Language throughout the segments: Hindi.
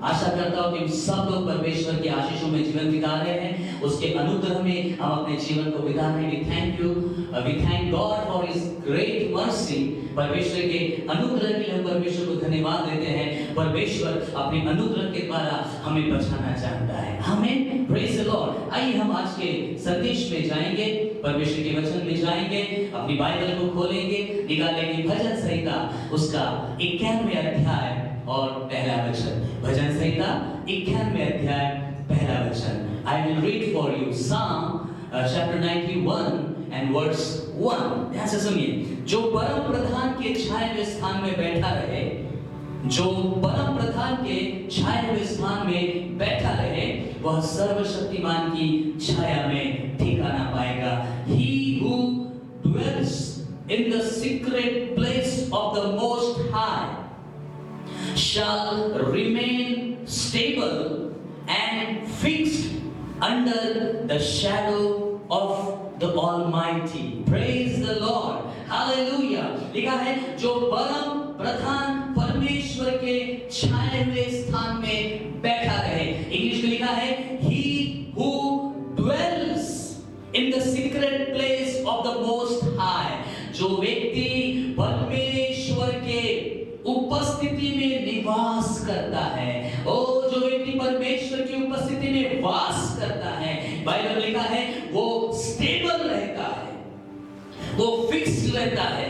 आशा करता हूँ कि सब लोग परमेश्वर की आशीषों में जीवन बिता रहे हैं, उसके अनुग्रह में हम अपने जीवन को बिता रहे हैं। We thank God for his great mercy. परमेश्वर के अनुग्रह के लिए हम परमेश्वर को धन्यवाद देते हैं। परमेश्वर अपने अनुग्रह के द्वारा हमें बचाना चाहता है। हमें प्रेज द लॉर्ड। आइए हम आज के संदेश में जाएंगे, परमेश्वर के वचन में जाएंगे, अपनी बाइबल को खोलेंगे, निकालेंगे भजन संहिता उसका 91वें अध्याय और पहला वचन। भजन संहिता 91वें अध्याय पहला वचन। I will read for you Psalm chapter 91 and verse 1। ध्यान से सुनिए। जो परम प्रधान के छाए हुए स्थान में बैठा रहे, जो परम प्रधान के छाए हुए स्थान में बैठा रहे, वह सर्वशक्तिमान की छाया में ठिकाना पाएगा। He who dwells in the secret place of the Most High shall remain stable and fixed under the shadow of the Almighty। Praise the Lord, Hallelujah। लिखा है जो परम प्रधान परमेश्वर के छाए हुए स्थान में बैठा रहे। इंग्लिश में लिखा है He who dwells in the secret place of the Most High। जो व्यक्ति परमेश्वर के उपस्थिति में निवास करता है, ओ जो व्यक्ति परमेश्वर की उपस्थिति में वास करता है, बाइबल लिखा है वो स्टेबल रहता है, वो फिक्स्ड रहता है,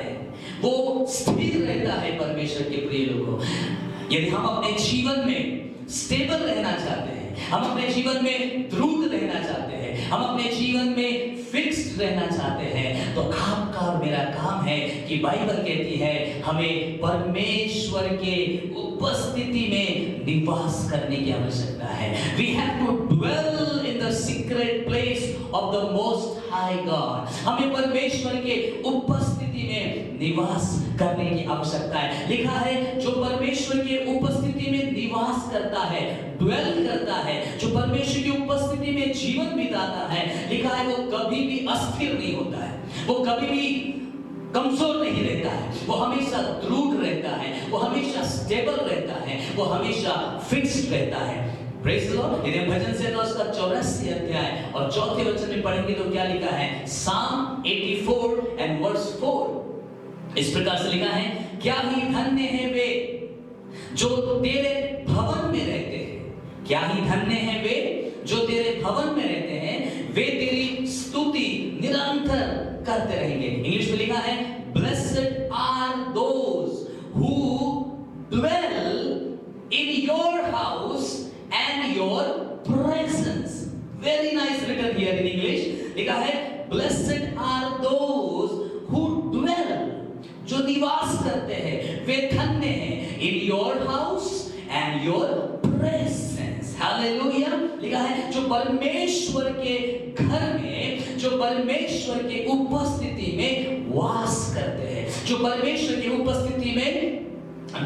वो स्थिर रहता है। परमेश्वर के प्रिय लोगों, यदि हम अपने जीवन में स्टेबल रहना चाहते हैं, हम अपने जीवन में दृढ़ रहना चाहते हैं, हम अपने जीवन में फिक्स्ड रहना चाहते हैं, तो आपका और मेरा काम है कि बाइबल कहती है हमें परमेश्वर के उपस्थिति में निवास करने की आवश्यकता है। We have to dwell in the secret place of the Most High God। हमें परमेश्वर के उपस्थिति में निवास करने की आवश्यकता है। लिखा है जो परमेश्वर के उपस्थिति में निवास करता है, ड्वेल करता है, जो परमेश्वर की उपस्थिति में जीवन बिताता है, लिखा है वो कभी भी अस्थिर नहीं होता है, वो कभी भी कमजोर नहीं रहता है, वो हमेशा दृढ़ रहता है, वो हमेशा स्टेबल रहता है, वो हमेशा फिक्स्ड रहता है। Praise the Lord. यदि हम भजन संहिता उसका 84 अध्याय और चौथे वचन में पढ़ेंगे तो क्या लिखा है? Psalm 84 and verse 4 इस प्रकार से लिखा है, क्या ही धन्य है वे जो तेरे भवन में रहते हैं, क्या ही धन्य है वे जो तेरे भवन में रहते हैं, वे तेरी स्तुति निरंतर करते रहेंगे। इंग्लिश में लिखा है, Blessed are those who dwell in your house and your presence। Very nice written here in English। लिखा है Blessed are those who dwell, जो निवास करते हैं, वे धन्य हैं, in your house and your presence। Hallelujah. लिखा है जो परमेश्वर के घर में, जो परमेश्वर के उपस्थिति में वास करते हैं, जो परमेश्वर की उपस्थिति में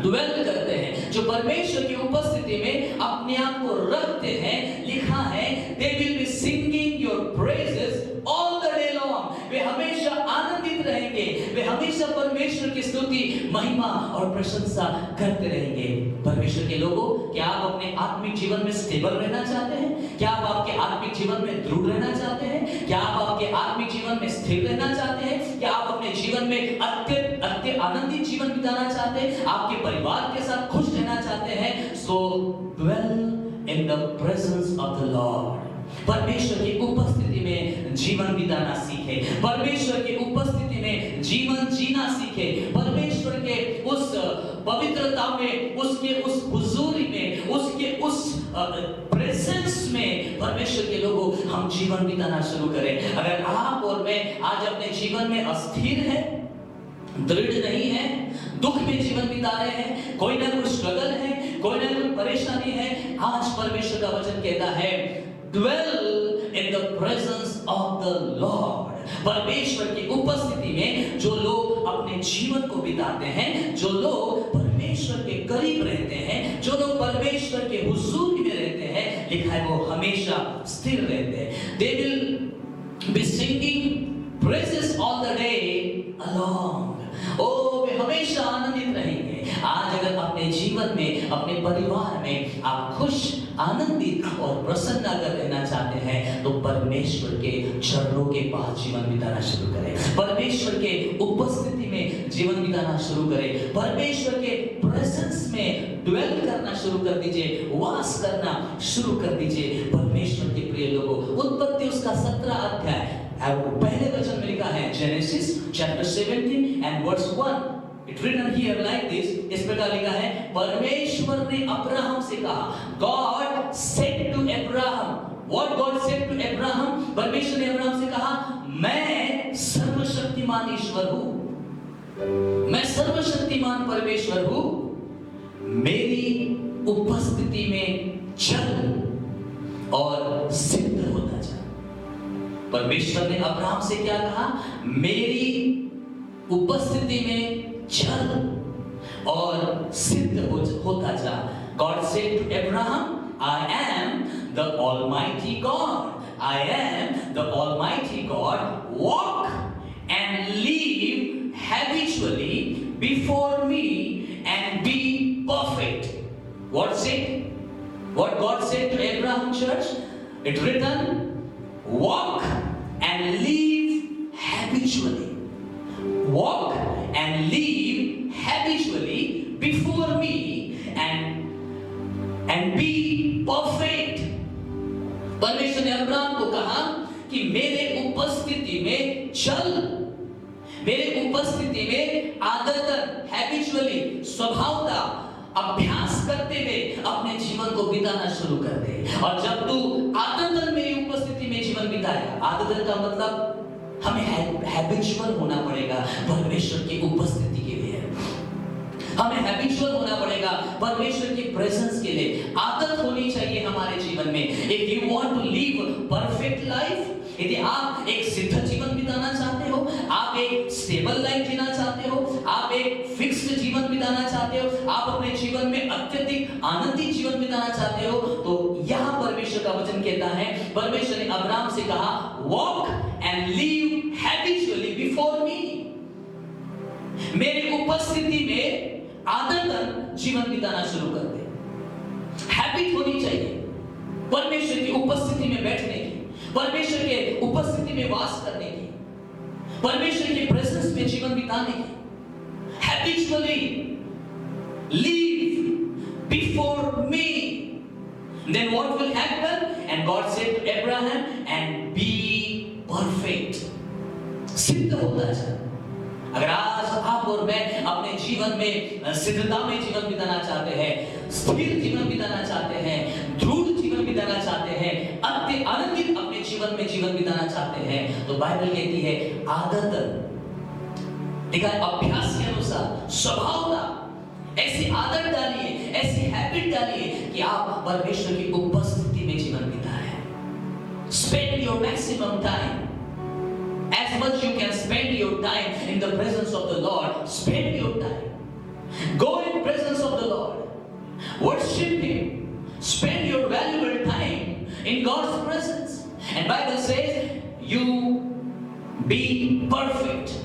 ड्वेल करते हैं, जो परमेश्वर की उपस्थिति में अपने आप को रखते हैं, लिखा है they will be singing your praises all the day long। वे हमेशा आनंदित रहेंगे, वे हमेशा परमेश्वर की स्तुति, महिमा और प्रशंसा करते रहेंगे। परमेश्वर के लोगों, क्या आप अपने आत्मिक जीवन में स्टेबल रहना चाहते हैं? क्या आप आपके आत्मिक जीवन में दृढ़ रहना चाहते हैं? क्या आप आपके आत्मिक जीवन में स्थिर रहना चाहते हैं? क्या आप अपने जीवन में अत्यंत आनंदित जीवन बिताना चाहते हैं? आपके परिवार के साथ खुश रहना चाहते हैं? So dwell in the presence of the Lord। परमेश्वर की उपस्थिति में जीवन बिताना सीखे, परमेश्वर की उपस्थिति में जीवन जीना सीखे, परमेश्वर के उस पवित्रता में, उसके उस हुजूरी में, उसके उस प्रेजेंस में परमेश्वर के लोगों हम जीवन बिताना शुरू करें। अगर आप और मैं आज अपने जीवन में अस्थिर है, दृढ़ नहीं है, दुख में जीवन बिता रहे हैं, कोई ना कोई स्ट्रगल है, कोई ना कोई परेशानी है, आज परमेश्वर का वचन कहता है dwell in the presence of the Lord। परमेश्वर की उपस्थिति में जो लोग अपने जीवन को बिताते हैं, जो लोग परमेश्वर के करीब रहते हैं, जो लोग परमेश्वर के हुजूर में रहते हैं, लिखा है वो हमेशा स्थिर रहते हैं। They will be singing praises all the day along। ओ वे हमेशा आनंदित रहेंगे। आज अगर अपने अपने जीवन में, अपने परिवार में आप खुश, आनंदित और प्रसन्न अगर रहना चाहते हैं तो परमेश्वर के चरणों के पास जीवन बिताना शुरू करें। परमेश्वर के उपस्थिति में जीवन बिताना शुरू करें। परमेश्वर के प्रेजेंस में ड्वेल करना शुरू कर दीजिए, वास करना शुरू कर दीजिए। परमेश्वर के प्रिय लोगों, उत्पत्ति उसका 17 अध्याय पहले वचन में लिखा है, Genesis chapter 17 and verse 1, it written here like this, इस प्रकार लिखा है, परमेश्वर ने अब्राहम से कहा, God said to Abraham, what God said to Abraham, परमेश्वर ने अब्राहम से कहा, मैं सर्वशक्तिमान ईश्वर हूं, मैं सर्वशक्तिमान परमेश्वर हूं, मेरी उपस्थिति में चल और सिद्ध होता जा। परमेश्वर ने अब्राहम से क्या कहा? मेरी उपस्थिति में चल और सिद्ध होता जा। God said to Abraham, I am the Almighty God. I am the Almighty God. Walk and live habitually before me and be perfect. What said? What God said to Abraham, church? It written, walk and live habitually. Walk and live habitually before me and be perfect. परमेश्वर ने अब्राहम को कहा कि मेरे उपस्थिति में चल, मेरे उपस्थिति में आदतन, हैबिचुअली, स्वभावता, अभ्यास करते हुए अपने जीवन को बिताना शुरू कर दे। और जब तू आदतन मेरी उपस्थिति में जीवन बिताएगा, आदतन का मतलब हमें हैबिचुअल होना पड़ेगा परमेश्वर की उपस्थिति के लिए, हमें हैबिचुअल होना पड़ेगा परमेश्वर की प्रेजेंस के लिए। आदत होनी चाहिए हमारे जीवन में। If you want to live perfect life, यदि आप एक सिद्ध जीवन बिताना चाहते हो, आप एक स्टेबल लाइफ जीना चाहते हो, आप एक फिक्स्ड जीवन बिताना चाहते हो, आप अपने जीवन में अत्यधिक आनंदित जीवन बिताना चाहते हो, तो यहाँ परमेश्वर का वचन कहता है, परमेश्वर ने अब्राहम से कहा, walk and live habitually before me, मेरी उपस्थिति में आदतन जीवन बिताना शुरू कर दे। हैबिट होनी चाहिए परमेश्वर की उपस्थिति में बैठने की, परमेश्वर के उपस्थिति में वास करने की, परमेश्वर के प्रेजेंस में जीवन बिताने की। Habitually live before me. Then what will happen? And God said to Abraham, and be perfect. सिद्ध होता है। अगर आज आप और मैं अपने जीवन में सिद्धता में जीवन बिताना चाहते हैं, स्थिर जीवन बिताना चाहते हैं, दृढ़ जीवन बिताना चाहते हैं, अति आनंदित अपने जीवन में जीवन बिताना चाहते हैं, तो बाइबल कहती है आदत, देखा अभ्यास के अनुसार, स्वभावता, ऐसी आदत डालिए, ऐसी हैबिट डालिए कि आप परमेश्वर की उपस्थिति में जीवन बिताएं। Spend your maximum time. As much you can spend your time in the presence of the Lord, spend your time. Go in presence of the Lord. Worship Him. Spend your valuable time in God's presence. And Bible says, you be perfect.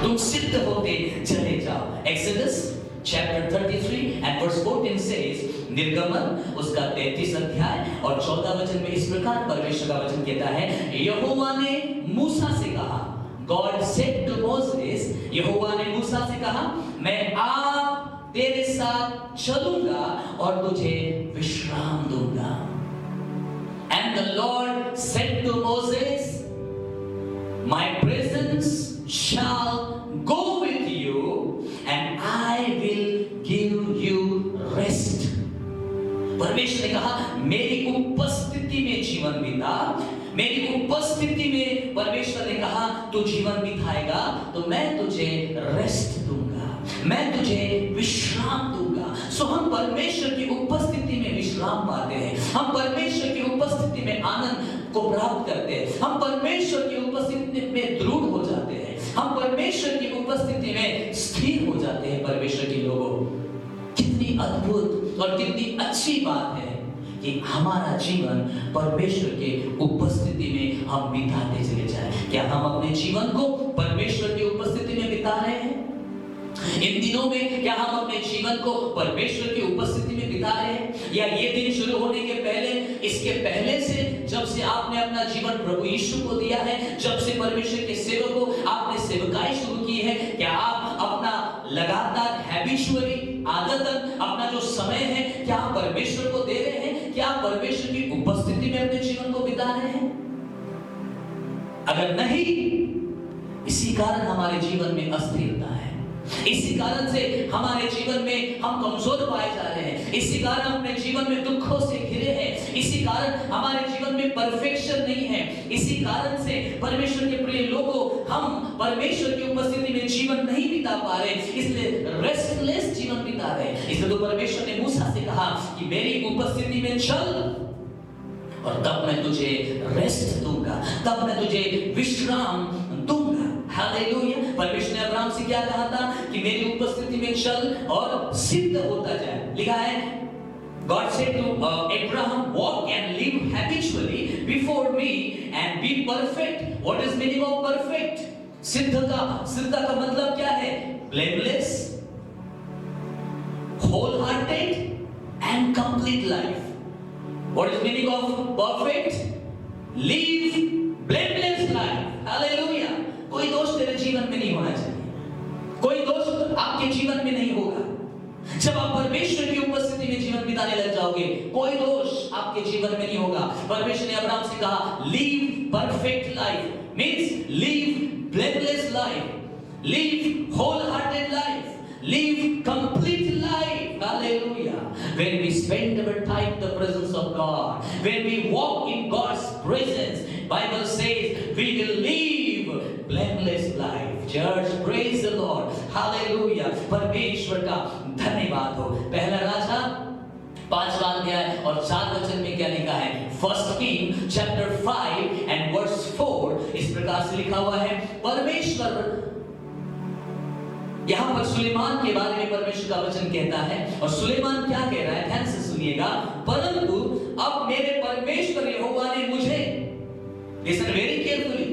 तुम सिद्ध होते चले जाओ। Exodus chapter 33 and verse 14 says, निर्गमन उसका 33 अध्याय और 14 वचन में इस प्रकार परमेश्वर का वचन कहता है, यहोवा ने मूसा से कहा, God said to Moses, यहोवा ने मूसा से कहा, मैं आप तेरे साथ चलूंगा और तुझे विश्राम दूंगा। And the Lord said to Moses, my presence shall go with you and I will give you rest. परमेश्वर ने कहा, मेरी उपस्थिति में जीवन बिता, मेरी उपस्थिति में परमेश्वर ने कहा तू जीवन बिताएगा तो मैं तुझे रेस्ट दूंगा, मैं तुझे विश्राम दूंगा। सो हम परमेश्वर की उपस्थिति में विश्राम पाते हैं, हम परमेश्वर की उपस्थिति में आनंद को प्राप्त करते हैं, हम परमेश्वर की उपस्थिति में दृढ़ हो जाते हैं, हम परमेश्वर की उपस्थिति में स्थिर हो जाते हैं। परमेश्वर के लोगों, कितनी अद्भुत और कितनी अच्छी बात है कि हमारा जीवन परमेश्वर के उपस्थिति में हम बिताते चले जाएं। क्या हम अपने जीवन को परमेश्वर की उपस्थिति में बिता रहे हैं? इन दिनों में क्या हम अपने जीवन को परमेश्वर की उपस्थिति में बिता रहे हैं, या ये दिन शुरू होने के पहले, इसके पहले से, जब से आपने अपना जीवन प्रभु यीशु को दिया है, जब से परमेश्वर के सेवक को आपने सेवकाई शुरू की है, क्या आप अपना लगातार हैबिचुअली आदतन अपना जो समय है क्या आप परमेश्वर को दे रहे हैं? क्या आप परमेश्वर की उपस्थिति में अपने जीवन को बिता रहे हैं? अगर नहीं, इसी कारण हमारे जीवन में अस्थिरता है, इसी कारण से हमारे जीवन में हम कमजोर पाए जा रहे हैं, इसी कारण अपने जीवन में दुखों से घिरे हैं, इसी कारण हमारे जीवन में परफेक्शन नहीं है, इसी कारण से परमेश्वर के प्रिय लोगों, हम परमेश्वर की उपस्थिति में जीवन नहीं बिता पा रहे, इसलिए रेस्टलेस जीवन बिता रहे। इसलिए तो परमेश्वर ने मूसा से कहा कि मेरी उपस्थिति में चल और तब मैं तुझे रेस्ट दूंगा, तब मैं तुझे विश्राम दूंगा। हालेलुया। परमेश्वर ने अब्राहम से क्या कहा था कि मेरी उपस्थिति में चल और सिद्ध होता जाए। लिखा है, God said to Abraham, walk and live habitually before me and be perfect. What is meaning of perfect? सिद्धता का मतलब क्या है? Blameless, wholehearted and complete life. What is meaning of perfect? Live blameless life. Hallelujah. कोई दोष तेरे जीवन में नहीं होना चाहिए, कोई दोष आपके जीवन में नहीं होगा। जब आप परमेश्वर की उपस्थिति में जीवन बिताने लग जाओगे, कोई दोष आपके जीवन में नहीं होगा। परमेश्वर ने अब्राहम से कहा, live perfect life, means live blameless life, live whole hearted life, live complete life. Hallelujah. When we spend our time in the presence of God, when we walk in God's presence, Bible says we will live blameless life. Church, praise the Lord. Hallelujah. परमेश्वर का धन्यवाद हो। पहला राजा 5वां अध्याय और 4 वचन में क्या लिखा है? First King chapter 5 and verse 4 इस प्रकार से लिखा हुआ है, परमेश्वर, यहां पर सुलेमान के बारे में परमेश्वर का वचन कहता है, और सुलेमान क्या कह रहा है, ध्यान से सुनिएगा। परंतु अब मेरे परमेश्वर यहोवा ने मुझे, लिसन वेरी केयरफुली,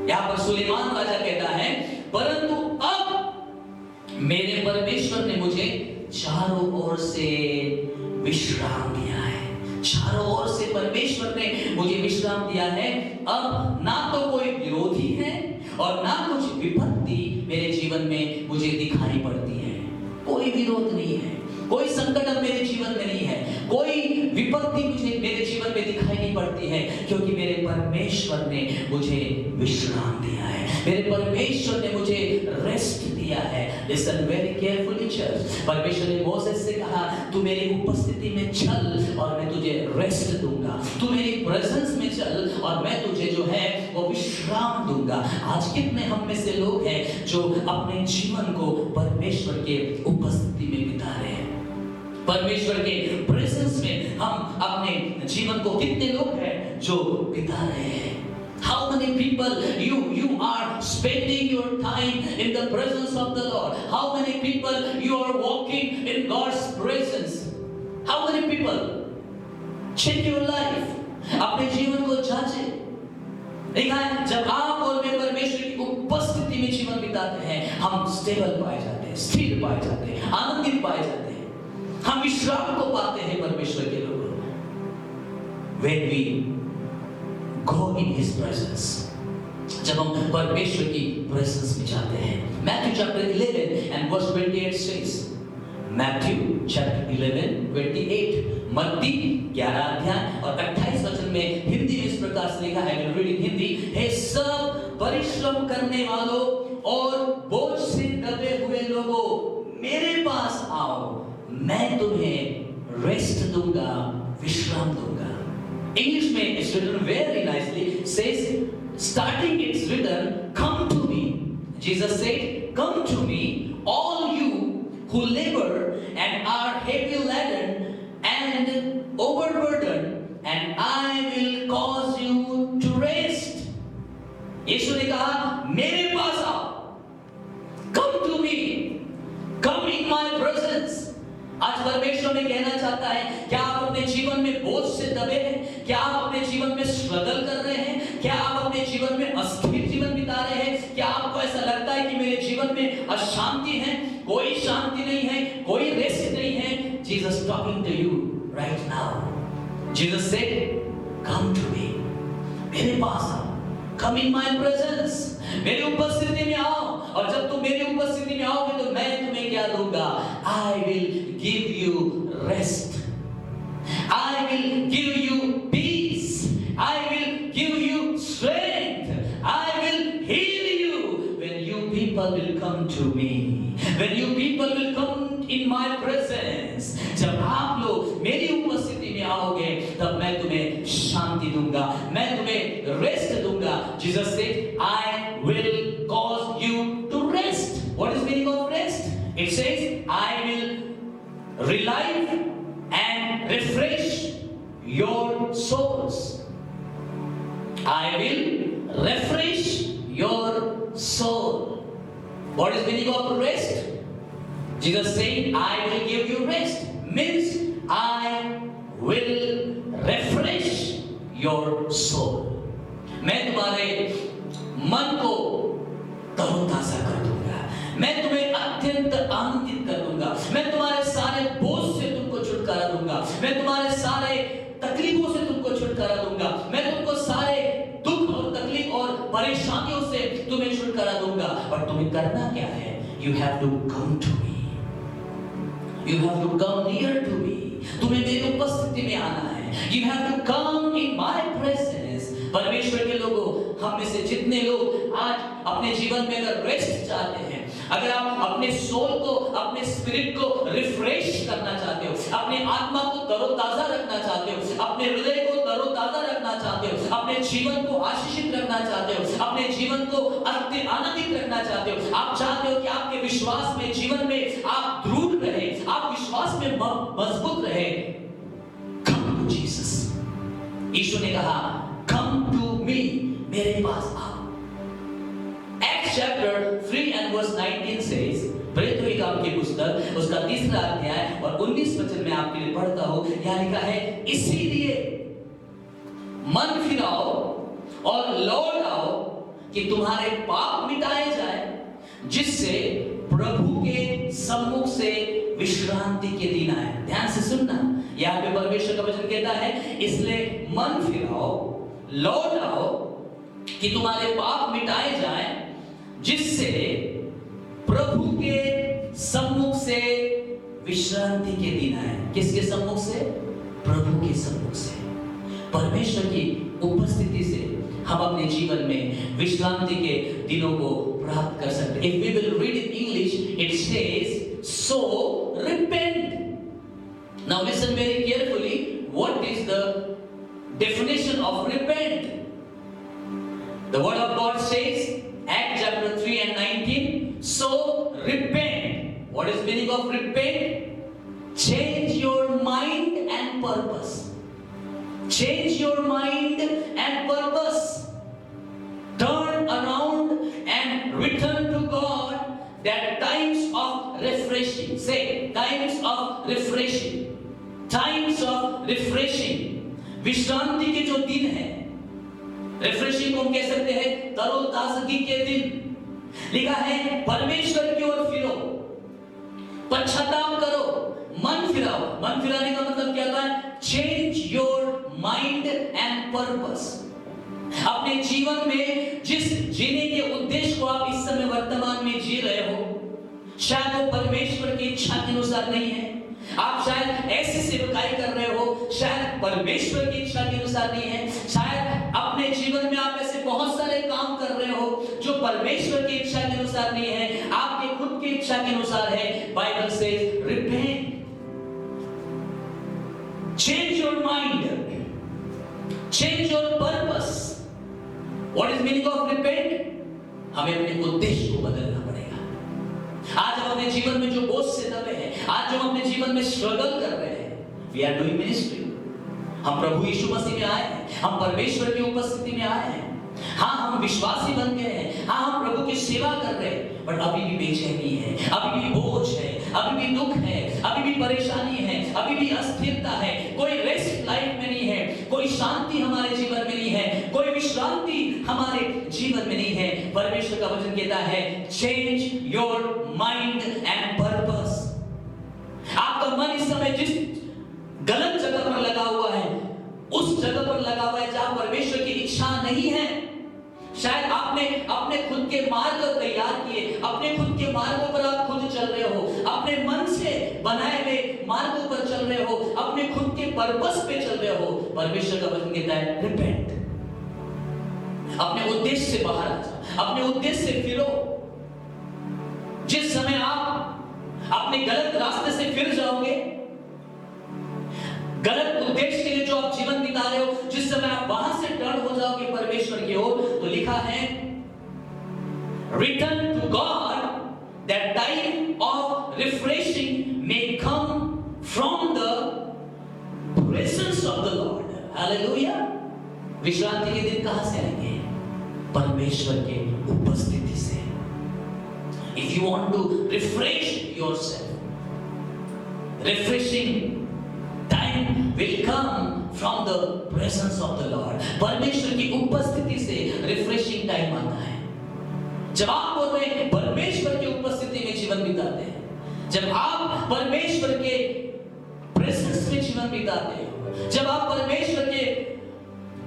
यहां पर सुलेमान राजा कहता है, परंतु अब मेरे परमेश्वर ने मुझे चारों ओर से विश्राम दिया है। चारों ओर से परमेश्वर ने मुझे विश्राम दिया है। अब ना तो कोई विरोधी है और ना कुछ विपत्ति मेरे जीवन में मुझे दिखाई पड़ती है। कोई विरोध नहीं है, कोई संकट अब मेरे जीवन में नहीं है, कोई विपत्ति मुझे मेरे जीवन में दिखाई नहीं पड़ती है, क्योंकि मेरे परमेश्वर ने मुझे विश्राम दिया है, मेरे परमेश्वर ने मुझे रेस्ट दिया है। Listen very carefully church. परमेश्वर ने मोसेस से कहा, तू मेरी उपस्थिति में चल और मैं तुझे रेस्ट दूंगा, तू मेरी प्रेजेंस में चल और मैं तुझे जो है वो विश्राम दूंगा। आज कितने हम में से लोग हैं जो अपने जीवन को परमेश्वर के उपस्थिति में बिता रहे हैं, परमेश्वर के प्रेजेंस में हम अपने जीवन को, कितने लोग हैं जो बिता रहे हैं? How many people you are spending your time in the presence of the Lord? How many people you are walking in God's presence? How many people? Check your life. अपने जीवन को जांचें। देखा है, जब आप और मैं परमेश्वर की उपस्थिति में जीवन बिताते हैं, हम स्टेबल पाए जाते हैं, स्थिर पाए जाते हैं, आनंदित पाए जाते हैं, हम विश्राम को पाते हैं परमेश्वर के लोगों। When we go in His presence, जब हम परमेश्वर की प्रेजेंस में जाते हैं। Matthew chapter 11 and verse 28 says, Matthew chapter 11 28, मत्ती 11 अध्याय और 28 वचन में हिंदी में इस प्रकार से लिखा है, मैं रीडिंग हिंदी, हे सब परिश्रम करने वालों और बोझ से दबे हुए लोगों, मेरे पास आओ, मैं तुम्हें रेस्ट दूंगा, विश्राम दूंगा। English में it's written very nicely, says, starting it's written, come to me. Jesus said, come to me, all you who labor and are heavy laden and overburdened, and I will cause you to rest. यीशु ने कहा, मेरे पास आओ, come to me, come in my presence. आज परमेश्वर में कहना चाहता है, क्या आप अपने जीवन में बोझ से दबे हैं? क्या आप अपने जीवन में स्ट्रगल कर रहे हैं? क्या आप अपने जीवन में अस्थिर जीवन बिता रहे हैं? क्या आपको ऐसा लगता है कि मेरे जीवन में अशांति है, कोई शांति नहीं है, कोई रेस्ट नहीं है। Jesus talking to you right now. Jesus said, come to me, मेरे पास आओ, कम इन माय प्रेजेंस, मेरी उपस्थिति में आओ। और जब तुम मेरी उपस्थिति में आओगे तो मैं तुम्हें क्या दूंगा? I will give you rest, I will give you peace, I will give you strength, I will heal you when you people will come to me, when you people will come in my presence। जब आप लोग मेरी उपस्थिति में आओगे तब मैं तुम्हें शांति दूंगा, मैं तुम्हें रेस्ट दूंगा। Jesus said, I will cause you to rest। What is meaning of rest? It says, I will relive and refresh your souls। I will refresh your soul। What is meaning of rest? Jesus saying, I will give you rest means I will refresh your soul। मैं तुम्हारे मन को तरोताजा कर दूंगा, मैं तुम्हें अत्यंत आनंदित कर दूंगा, मैं तुम्हारे सारे बोझ से तुमको छुटकारा दूंगा, मैं तुम्हारे सारे तकलीफों से तुमको छुटकारा दूंगा, मैं तुमको सारे दुख और तकलीफ और परेशानियों से तुम्हें छुटकारा दूंगा। पर तुम्हें करना क्या है? You have to come to me, you have to come near to me। तुम्हें मेरी उपस्थिति में आना है। You have to come in my presence। परमेश्वर के लोगों, हम में से जितने लोग आज अपने जीवन में अगर रेस्ट चाहते हैं, अगर आप अपने सोल को, अपने स्पिरिट को रिफ्रेश करना चाहते हो, अपने आत्मा को तरोताजा रखना चाहते हो, अपने हृदय को तरोताजा रखना चाहते हो, अपने जीवन को आशीषित रखना चाहते हो, अपने जीवन को अत्यंत आनंदित रखना चाहते हो, आप चाहते हो कि आपके विश्वास में, जीवन में आप दृढ़ रहे, आप विश्वास में मजबूत रहे, come to Jesus। यीशु ने कहा, come to me, मेरे पास आओ। Acts chapter 3 and verse 19 says, प्रेरितों की काम की पुस्तक उसका 3रा अध्याय और 19 वचन में आपके लिए पढ़ता हूं। यहाँ लिखा है, इसीलिए मन फिराओ और लौट आओ कि तुम्हारे पाप मिटाए जाए, जिससे प्रभु के सम्मुख से विश्रांति के दिन आए। ध्यान से सुनना, यहाँ पे परमेश्वर का वचन कहता है, इसलिए मन फिराओ, लौट आओ कि तुम्हारे पाप मिटाए जाए, जिससे प्रभु के सम्मुख से विश्रांति के दिन आए। किसके सम्मुख से? प्रभु के सम्मुख से। परमेश्वर की उपस्थिति से हम अपने जीवन में विश्रांति के दिनों को प्राप्त कर सकते हैं। If we will read in English, it says, so repent। Now listen very carefully, what is the definition of repent? The word of God says, Acts chapter 3 and 19, so repent। What is meaning of repent? Change your mind and purpose। Change your mind and purpose। Turn around and return to God। That times of refreshing, say times of refreshing, times of refreshing। विश्रांति के जो दिन है, रिफ्रेशिंग को हम कह सकते हैं तरोताजगी के दिन। लिखा है, परमेश्वर की ओर फिरो, पश्चाताप करो, मन फिराओ। मन फिराने का मतलब क्या होता है? Change your mind and purpose. अपने जीवन में जिस जीने के उद्देश्य को आप इस समय वर्तमान में जी रहे हो, शायद वो परमेश्वर की इच्छा के अनुसार नहीं है। आप शायद ऐसी सेवकाई कर रहे हो, शायद परमेश्वर की इच्छा के अनुसार नहीं है। शायद अपने जीवन में आप ऐसे बहुत सारे काम कर रहे हो जो परमेश्वर की इच्छा के अनुसार नहीं है, आपके खुद की इच्छा के अनुसार है। Bible says, repent, change your mind, change your purpose. What is meaning of repent? हमें अपने उद्देश्य को बदलना पड़ेगा। आज हम अपने जीवन में जो बोझ से दबे हैं, आज जो हम अपने जीवन में स्ट्रगल कर रहे हैं, वी आर डूइंग मिनिस्ट्री। हम प्रभु यीशु मसीह में आए हैं, हम परमेश्वर की उपस्थिति में आए हैं। हाँ, हम विश्वासी बन गए हैं, हाँ हम प्रभु की सेवा कर रहे हैं, बट अभी भी बेचैनी है, अभी भी बोझ है, अभी भी दुख है, अभी भी परेशानी है, अभी भी अस्थिरता है। कोई रेस्ट लाइफ में नहीं है, कोई शांति हमारे जीवन में नहीं है, कोई विश्रांति हमारे जीवन में नहीं है। परमेश्वर का वचन कहता है change your mind and purpose. आपका मन इस समय जिस गलत जगह पर लगा हुआ है, उस जगह पर लगा हुआ है जहां परमेश्वर की इच्छा नहीं है। शायद आपने अपने खुद के मार्ग तैयार किए, अपने खुद के मार्गों पर आप खुद चल रहे हो, अपने मन से बनाए हुए मार्गों पर चल रहे हो, अपने खुद के पर्पस पे चल रहे हो। परमेश्वर का वचन कहता है रिपेंट, अपने उद्देश्य से बाहर आ जाओ, अपने उद्देश्य से फिरो। जिस समय आप अपने गलत रास्ते से फिर जाओगे, गलत उद्देश्य के लिए जो आप जीवन बिता रहे हो, जिस समय आप वहां से टर्न हो जाओगे परमेश्वर की ओर, तो लिखा है return to God that time of refreshing may come from the presence of the Lord. Hallelujah. विश्रांति के दिन कहां से आएंगे? परमेश्वर के उपस्थिति से। If you want to refresh yourself, refreshing will come from the presence of the Lord। परमेश्वर की उपस्थिति से रिफ्रेशिंग टाइम आता है। जब आप बोल रहे हैं परमेश्वर की उपस्थिति में जीवन बिताते हैं, जब आप परमेश्वर के प्रेजेंस में जीवन बिताते हो, जब आप परमेश्वर के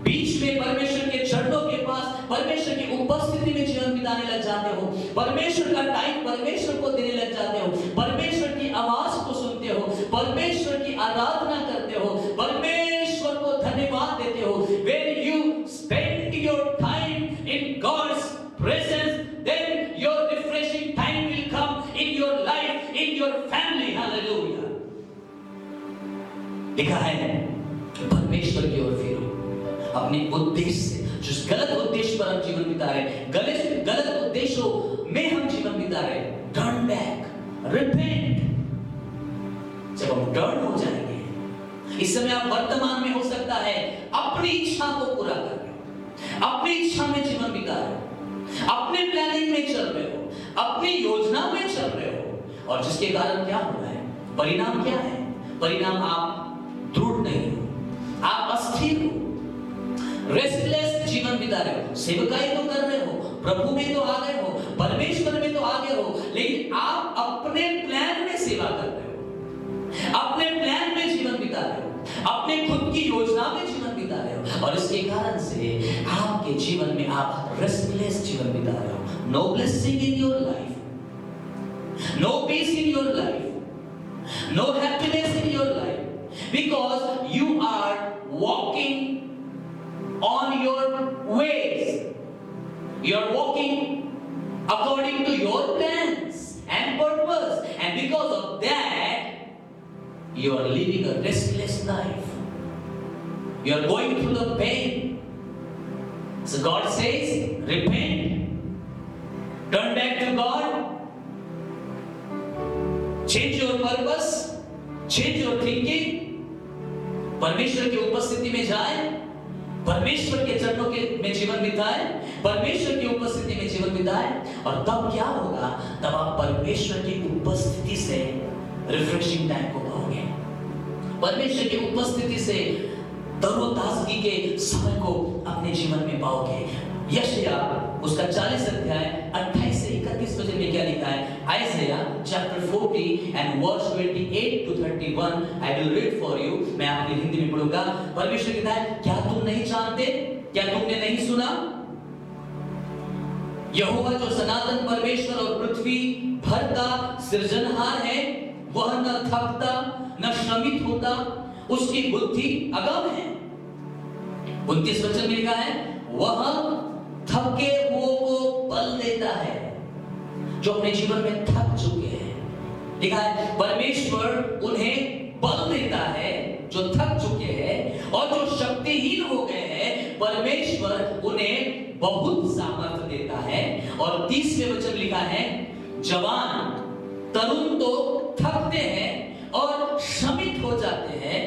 बीच में, परमेश्वर के चरणों के पास, परमेश्वर की उपस्थिति में जीवन बिताने लग जाते हो, परमेश्वर का टाइम परमेश्वर को देने लग जाते हो, परमेश्वर की आवाज को सुनते हो, परमेश्वर की आराधना करते हो, परमेश्वर को धन्यवाद देते हो। When you spend your time in God's presence, then your refreshing time will come in your life, in your family। Hallelujah। लिखा है परमेश्वर की ओर फिरो, अपने उद्देश्य से, जिस गलत उद्देश्य पर हम जीवन बिता रहे हैं, गलत उद्देश्यों में हम जीवन बिता रहे हैं, टर्न बैक, रिपेंट। जब हम टर्न हो जाएंगे, इस समय आप वर्तमान में हो सकता है अपनी इच्छा को पूरा कर रहे हो, अपनी इच्छा में जीवन बिता रहे हो, अपने प्लानिंग में चल रहे हो, अपनी योजना में चल रहे हो, और जिसके कारण क्या हो रहा है? परिणाम क्या है? परिणाम आप दृढ़ नहीं हो, आप अस्थिर हो, रेस्टलेस जीवन बिता रहे हो। सेवकाई तो कर रहे हो, प्रभु में तो आ गए हो, परमेश्वर में तो आ गए हो, लेकिन आप अपने प्लान में सेवा कर रहे हो, अपने प्लान में जीवन बिता रहे हो, अपने खुद की योजना में जीवन बिता रहे हो, और इसके कारण से आपके जीवन में आप रेस्टलेस जीवन बिता रहे हो। No blessing in your life, no peace in your life, no happiness in your life, because you are walking on your ways, you are walking according to your plans and purpose, and because of that you are living a restless life, you are going through the pain. So God says repent, turn back to God, change your purpose, change your thinking, परमेश्वर की उपस्थिति में जाए, परमेश्वर के चरणों के में जीवन बिताए, परमेश्वर की उपस्थिति में जीवन बिताए, और तब क्या होगा? तब आप परमेश्वर की उपस्थिति से रिफ्रेशिंग टाइम को पाओगे, परमेश्वर की उपस्थिति से तरोताजगी के समय को अपने जीवन में पाओगे। यशायाह उसका 40 अध्याय 28 से 31 वचन में क्या लिखा है? Isaiah chapter 40 and verse 28 to 31 I will read for you. मैं आपकी हिंदी में पढ़ूंगा। परमेश्वर कहता है, क्या तुम नहीं जानते? क्या तुमने नहीं सुना? यहोवा जो सनातन परमेश्वर और पृथ्वी भर का सृजनहार है, वह न थकता न श्रमित होता, उसकी बुद्धि अगम है। 29 वचन में लिखा है, वह थके हुओं को बल देता है, जो अपने जीवन में थक चुके हैं। लिखा है परमेश्वर उन्हें बल देता है जो थक चुके हैं, और जो शक्तिहीन हो गए हैं परमेश्वर उन्हें बहुत सामर्थ्य देता है। और 30वें वचन लिखा है, जवान तरुण तो थकते हैं और श्रमित हो जाते हैं,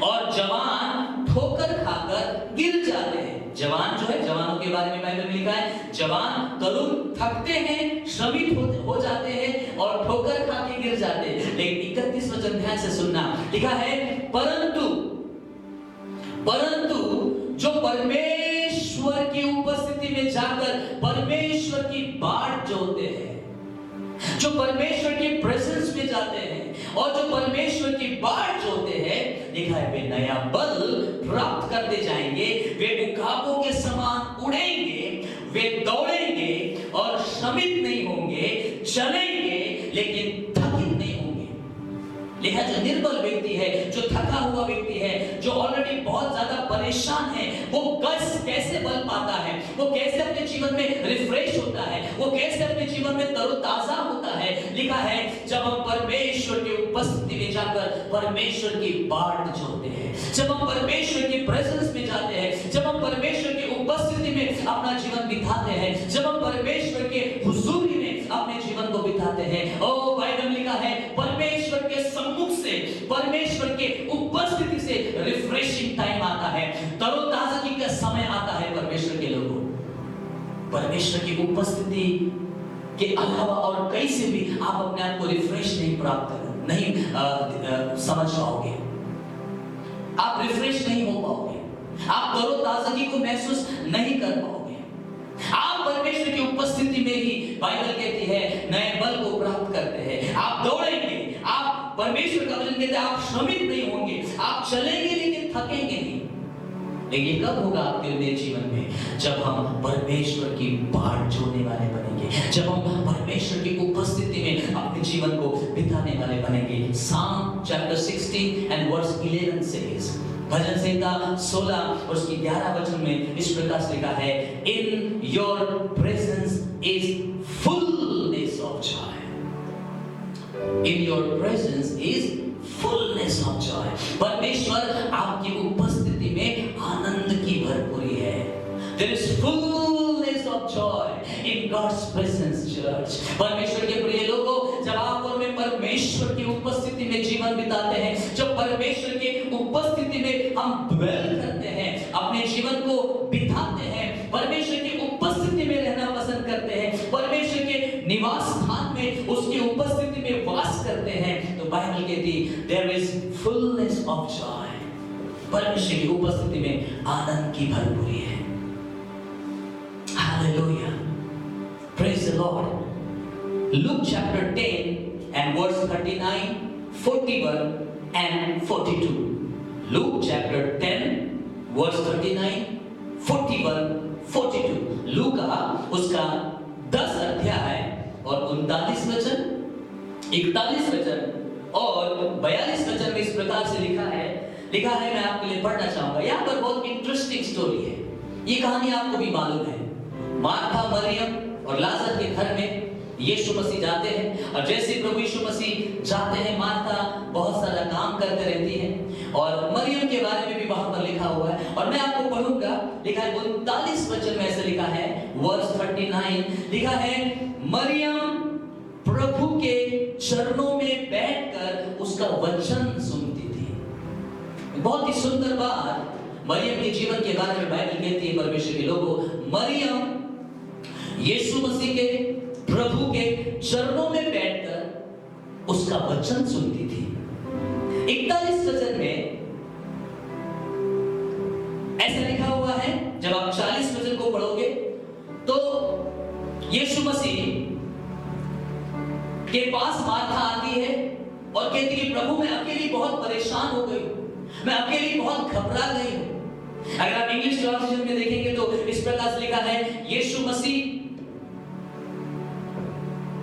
और जवान ठोकर खाकर गिर जाते हैं। जवान जो है, जवानों के बारे में बाइबल में लिखा है, जवान तरुण थकते हैं, श्रमित हो जाते हैं और ठोकर खा के गिर जाते हैं। लेकिन 31 वचन ध्यान से सुनना, लिखा है परंतु जो परमेश्वर ईश्वर की उपस्थिति में जाकर परमेश्वर की बाट जोते हैं, जो परमेश्वर के प्रेजेंस में जाते हैं और जो परमेश्वर की बाट जोते हैं, लिखा है वे नया बल प्राप्त करते जाएंगे, वे उकाबों के समान उड़ेंगे, वे दौड़ेंगे और श्रमित नहीं होंगे, चलेंगे लेकिन थकित नहीं होंगे। लिखा जो निर्बल व्यक्ति है, जो थका हुआ व्यक्ति है, जो ऑलरेडी बहुत ज्यादा परेशान है, वो कैसे बल पाता है, वो कैसे अपने जीवन में रिफ्रेश होता है, वो कैसे अपने जीवन में तरोताजा होता है। लिखा है जब हम परमेश्वर की उपस्थिति में जाकर परमेश्वर की बाट जोते हैं, जब हम परमेश्वर की प्रेजेंस में जाते हैं, जब हम परमेश्वर की उपस्थिति में अपना जीवन बिताते हैं, जब हम परमेश्वर के हुजूरी में अपने जीवन को बिताते हैं। ओ बाइबल लिखा है परमेश्वर के सम्मुख से, परमेश्वर के उपस्थिति से रिफ्रेशिंग टाइम आता है, तरोताजागी का समय आता है परमेश्वर के लोगों। परमेश्वर की उपस्थिति के अलावा और कहीं से भी आप अपने आप को रिफ्रेश नहीं नहीं समझ पाओगे, आप रिफ्रेश नहीं हो पाओगे, आप तरोताजागी को महसूस नहीं कर पाओगे। आप परमेश्वर की उपस्थिति में ही बाइबल कहती है नए बल को प्राप्त करते हैं। आप दौड़ेंगे, आप परमेश्वर का वचन कहते हैं आप श्रमित नहीं होंगे, आप चलेंगे लेकिन थकेंगे नहीं। लेकिन कब होगा आपके मेरे जीवन में? जब हम परमेश्वर की बाट जोड़ने वाले बनेंगे, जब हम परमेश्वर की उपस्थिति में अपने जीवन को बिताने वाले बनेंगे। Psalm chapter 16 and verse 11 says, भजन संहिता 16 और उसकी 11 वचन में इस प्रकार से लिखा है, In your presence is fullness of joy. In your presence is fullness of joy. परमेश्वर आपकी उपस्थिति में आनंद की भरपूरी है। There is fullness of joy in God's presence, church. परमेश्वर के प्रिय लोगों, जब आप और मैं परमेश्वर की उपस्थिति में जीवन बिताते हैं, जब परमेश्वर की उपस्थिति में हम dwell करते हैं, अपने जीवन को बिताते हैं, परमेश्वर की उपस्थिति में रहना पसंद करते हैं, परमेश्वर के निवास स्थान में उसकी उपस्थिति में वास करते हैं, तो बाइबल कहती there is fullness of joy. परमेश्वर की उपस्थिति में आनंद की भरपूरी है। Hallelujah. Praise the Lord. Luke chapter 10 and verse 39, 41 and 42. Luke chapter 10 verse 39, 41, 42. लूका उसका 10 अध्याय और 39 वचन, 41 वचन और 42 वचन में इस प्रकार से लिखा है मैं आपके लिए पढ़ना चाहूंगा। यहाँ पर बहुत इंटरेस्टिंग स्टोरी है। ये कहानी आपको भी मालूम है। मार्था, मरियम और लाजर के घर में यीशु मसीह जाते हैं और जैसे प्रभु यीशु मसीह जाते हैं, मार्था बहुत सारा काम करते रहती है और मरियम के बारे में भी वहां पर लिखा हुआ है और मैं आपको पढ़ूंगा। लिखा है 39 वचन में ऐसे लिखा है, वर्स 39 लिखा है, मरियम प्रभु के चरणों में बैठकर उसका वचन सुनती थी। बहुत ही सुंदर बात मरियम के जीवन के बारे में बाइबल कहती है। परमेश्वर के लोगों, मरियम यीशु मसीह के प्रभु के चरणों में बैठकर उसका वचन सुनती थी। 41 वचन में ऐसा लिखा हुआ है, जब आप 40 वचन को पढ़ोगे तो यीशु मसीह के पास मार्था आती है और कहती है प्रभु मैं अकेली बहुत परेशान हो गई हूं, मैं अकेली बहुत घबरा गई हूं। अगर आप इंग्लिश ट्रांसलेशन में देखेंगे तो इस प्रकार से लिखा है, यीशु मसीह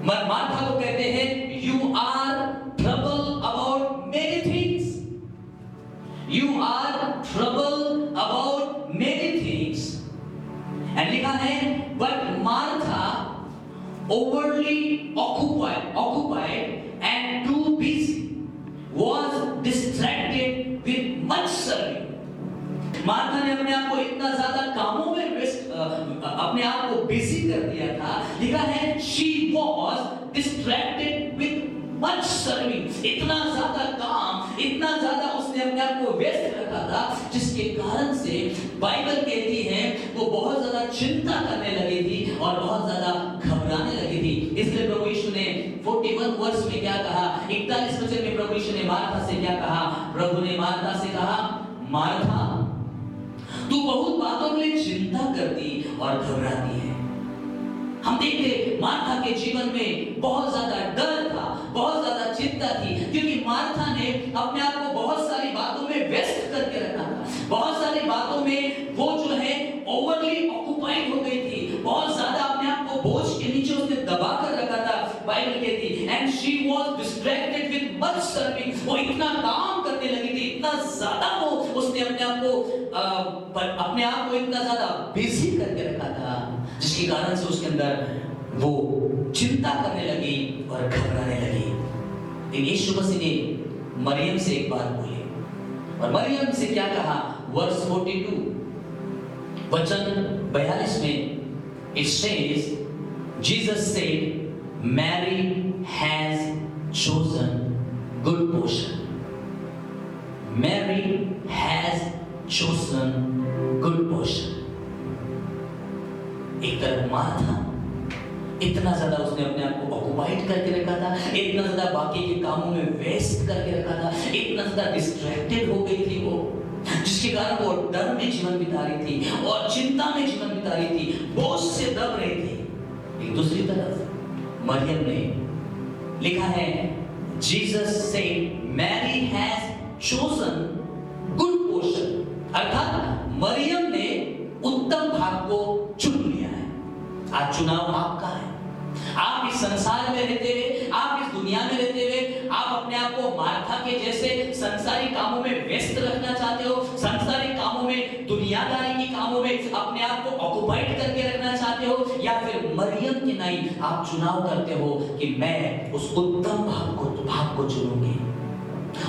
मार्था को कहते हैं you are trouble about many things, you are trouble about many things. And लिखा है but Martha overly occupied and too busy was distracted with much serving. Martha ने अपने आप को इतना ज्यादा कामों में व्यस्त, अपने आप को बिजी कर दिया था। लिखा है she was distracted with much serving. इतना ज्यादा काम, इतना ज्यादा उसने अपने आप को व्यस्त रखा था, जिसके कारण से बाइबल कहती है वो बहुत ज्यादा चिंता करने लगी थी और बहुत ज्यादा घबराने लगी थी। इसलिए प्रभु यीशु ने 41 वर्ष में क्या कहा, 41 वचन में प्रभु यीशु ने मार्था से क्या कहा? प्रभु ने मार्था से कहा, मार्था तू तू बहुत बातों के लिए चिंता करती और घबराती है। हम देखते मार्था के जीवन में बहुत ज्यादा डर था, बहुत ज्यादा चिंता थी, क्योंकि मार्था ने अपने आप को बहुत सारी बातों में व्यस्त करके रखा था। बहुत सारी बातों में वो जो है ओवरली ऑक्युपाइड हो गई थी, बहुत ज्यादा अपने आप को बोझ के नीचे उसने दबा कर रखा था। बाइबल कहती and she was distracted with much serving, वो इतना काम करने लगी थी, इतना ज्यादा वो उसने अपने आप को इतना ज्यादा बिजी करके रखा था, जिसके कारण से उसके अंदर वो चिंता करने लगी और घबराने लगी। लेकिन यीशु मसीह ने मरियम से एक बात बोली, और मरियम से क्या कहा? वर्स 42 वचन 42 में it says Jesus said Mary has chosen good portion. Mary has chosen good portion. एक तरफ मार्था इतना ज्यादा उसने अपने आप को ऑक्युपाइड करके रखा था, इतना ज्यादा बाकी के कामों में व्यस्त करके रखा था, इतना ज्यादा डिस्ट्रैक्टेड हो गई थी वो, जिसके कारण वो डर में जीवन बिता रही थी और चिंता में जीवन बिता रही थी, बोझ से दब रही थी। एक दूसरी तरफ मरियम ने लिखा है Jesus said Mary has chosen good portion, अर्थात मरियम ने उत्तम भाग को चुन लिया है। आज चुनाव आपका है। आप इस संसार में रहते हुए, आप इस दुनिया में रहते हुए, आप अपने आप को मार्था के जैसे संसारी कामों में व्यस्त रखना चाहते हो, संसारी कामों में, दुनियादारी के कामों में अपने आप को ऑक्युपाइड करके रखना चाहते हो, या फिर मरियम की नहीं आप चुनाव करते हो कि मैं उस उत्तम भाग को चुनूंगी।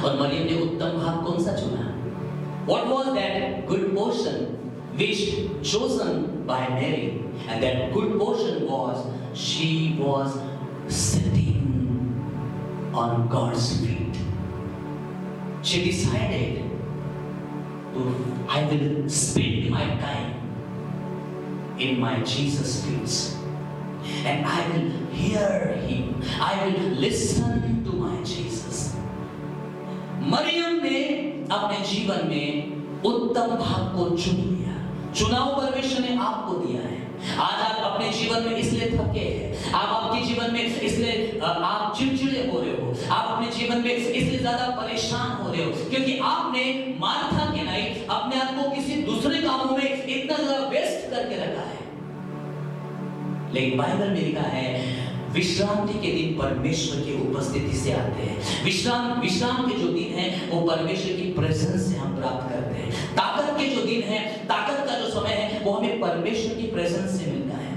और मरियम ने उत्तम भाग कौन सा चुना? What was that good portion which chosen by Mary? And that good portion was she was sitting on God's feet. She decided I will spend my time in my Jesus' feet, and I will hear him, I will listen to my Jesus. Maryam ने अपने जीवन में उत्तम भाग को चुन लिया। चुनाव परमेश्वर ने आपको दिया है। आज आप अपने जीवन में इसलिए थके हैं, आप आपके जीवन में इसलिए आप चिड़चिड़े हो रहे हो, आप अपने जीवन में इसलिए ज्यादा परेशान हो रहे हो, क्योंकि आपने मार्था के नहीं अपने आप को किसी दूसरे कामों में इतना ज्यादा व्यस्त करके रखा है। लेकिन बाइबल में लिखा है विश्रांति के दिन परमेश्वर की उपस्थिति से आते हैं। विश्राम के जो दिन हैं वो परमेश्वर की प्रेजेंस से हम प्राप्त करते हैं। ताकत के जो दिन हैं, ताकत का जो समय है वो हमें परमेश्वर की प्रेजेंस से मिलता है।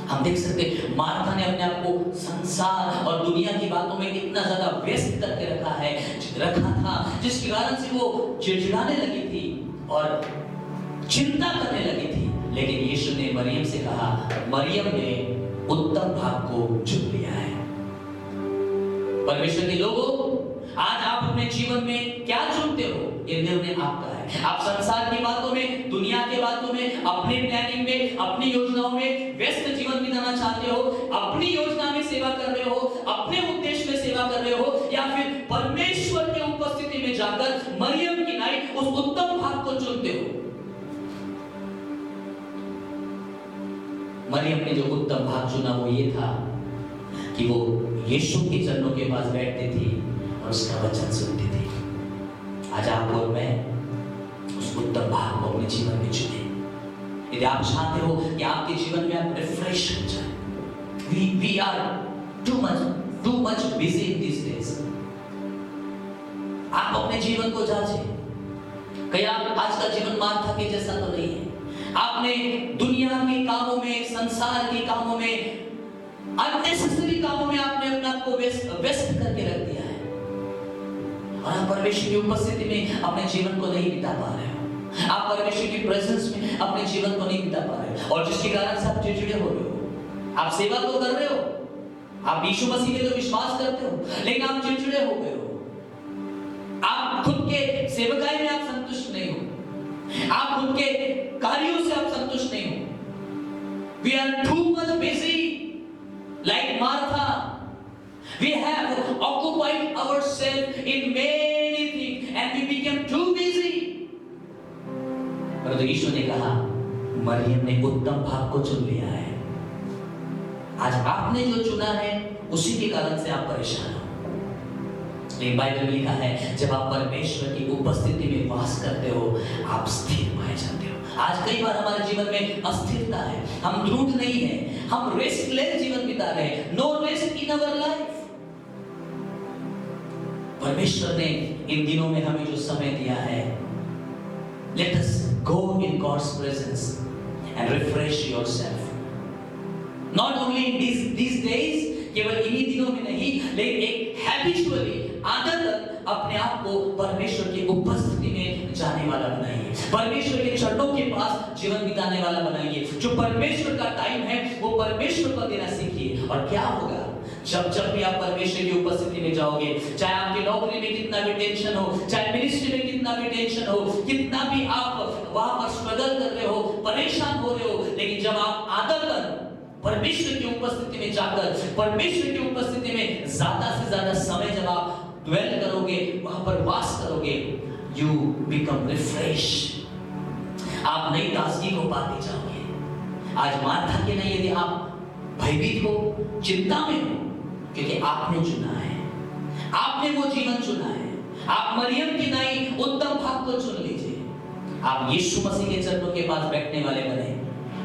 हम देख सकते हैं मार्था ने अपने आप को संसार और दुनिया की बातों में इतना ज्यादा व्यस्त करके रखा था, जिसके कारण से वो चिड़चिड़ाने लगी थी और चिंता करने लगी थी। लेकिन यीशु ने मरियम से कहा, मरियम ने उत्तम भाग को चुन लिया है। परमेश्वर के लोगों, आज आप अपने जीवन में क्या चुनते हो ये निर्णय आपका है। आप संसार की बातों में, दुनिया की बातों में, अपने प्लानिंग में, अपनी योजनाओं में व्यस्त जीवन बिताना चाहते हो, अपनी योजना में सेवा कर रहे हो, अपने उद्देश्य में सेवा कर रहे हो, या फिर परमेश्वर की उपस्थिति में जाकर मरियम की नाई उस उत्तम भाग को चुनते हो। मरियम ने जो उत्तम भाग चुना वो ये था कि वो यीशु के चरणों के पास बैठती थी और उसका वचन सुनती थी। आज आप और मैं उस उत्तम भाग को अपने जीवन में चुने। यदि आप चाहते हो कि आपके जीवन में आप रिफ्रेश हो जाए, we are too much busy in these days। आप अपने जीवन को जांचें, कहीं आप आज का जीवन मार्था के जैसा तो नहीं है। आपने दुनिया के कामों में, संसार के कामों में, अननेसेसरी कामों में आपने अपने आप को व्यस्त करके रख दिया है और आप परमेश्वर की उपस्थिति में अपने जीवन को नहीं बिता पा रहे हो। आप परमेश्वर की प्रेजेंस में अपने जीवन को नहीं बिता पा रहे हो और जिसके कारण से आप चिड़चिड़े हो रहे हो। आप सेवा तो कर रहे हो, आप यीशु मसीह में तो विश्वास करते हो, लेकिन आप चिड़चिड़े हो गए हो। आप खुद के सेवकाई में आप संतुष्ट नहीं हो, आप खुद के कार्यों से आप संतुष्ट नहीं हो। We are too much busy, like Martha. We have occupied ourselves in many things and we became too busy. परंतु यीशु ने कहा मरियम ने उत्तम भाग को चुन लिया है। आज आपने जो चुना है उसी के कारण से आप परेशान हो। लेकिन बाइबल में लिखा है जब आप परमेश्वर की उपस्थिति में वास करते हो आप स्थिर पाए जाते हो। आज कई बार हमारे जीवन में अस्थिरता है, हम दृढ़ नहीं है, हम रेस्टलेस जीवन बिता रहे हैं। No rest in our life. परमेश्वर ने इन दिनों में हमें जो समय दिया है, let us go in God's presence and refresh yourself. Not only in these days, केवल इन्हीं दिनों में नहीं, लेकिन एक हैबिचुअली आदत अपने आप को परमेश्वर की उपस्थिति में जाने वाला बनाइए, परमेश्वर के चरणों के पास जीवन बिताने वाला बनाइए। जो परमेश्वर का टाइम है वो परमेश्वर को देना सीखिए। और क्या होगा जब भी आप परमेश्वर की उपस्थिति में जाओगे, चाहे आपकी नौकरी में कितना भी टेंशन हो, चाहे मिनिस्ट्री में कितना भी टेंशन हो, कितना भी आप वहां पर स्ट्रगल कर रहे हो, परेशान हो रहे हो, लेकिन जब आप आदत परमेश्वर की उपस्थिति में जाकर, परमेश्वर की उपस्थिति में ज्यादा से ज्यादा समय जब आप ड्वेल करोगे, वहां पर वास करोगे, यू बिकम रिफ्रेश। आप नई ताजगी को पाते जाओगे। आज मार्था के नहीं, यदि आप भयभीत हो, चिंता में हो, क्योंकि आपने चुना है, आपने वो जीवन चुना है। आप मरियम की नहीं उत्तम भाग को चुन लीजिए। आप यीशु मसीह के चरणों के पास बैठने वाले बने,